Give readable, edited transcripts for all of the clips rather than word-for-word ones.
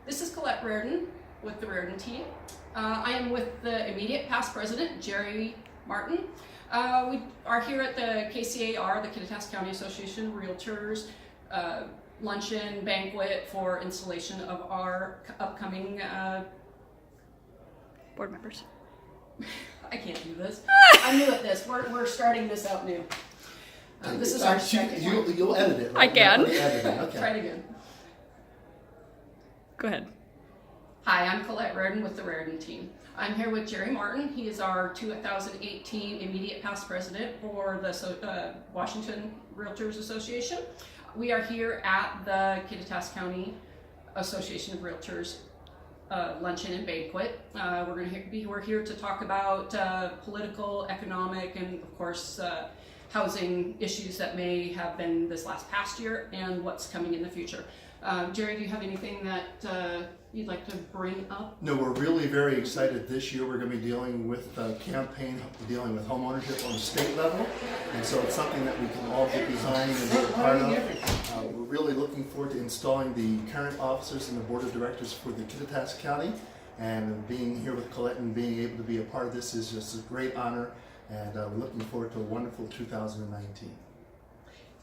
This is Rarden with the Rarden team. I am with the immediate past president, Jerry Martin. We are here at the KCAR, the Kittitas County Association of Realtors, luncheon banquet for installation of our upcoming board members. I can't do this. I'm new at this. We're starting this out new. This is our second one. You'll edit it, right? I can. Okay. Try it again. Go ahead. Hi, I'm Rarden with the Rarden team. I'm here with Jerry Martin. He is our 2018 immediate past president for the Washington Realtors Association. We are here at the Kittitas County Association of Realtors luncheon and banquet. We're here to talk about political, economic, and of course housing issues that may have been this past year and what's coming in the future. Jerry, do you have anything that you'd like to bring up? No, we're really very excited. This year we're going to be dealing with a campaign dealing with home ownership on the state level, and so it's something that we can all get behind and be a part of. We're really looking forward to installing the current officers in the board of directors for the Kittitas County, and being here with Colette and being able to be a part of this is just a great honor, and we're looking forward to a wonderful 2019.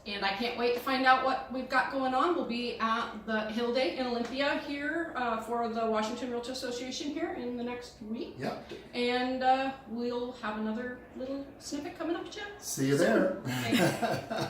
And I can't wait to find out what we've got going on. We'll be at the Hill Day in Olympia here for the Washington Realtor Association here in the next week. Yeah. And we'll have another little snippet coming up, Jim. See you there. Thanks.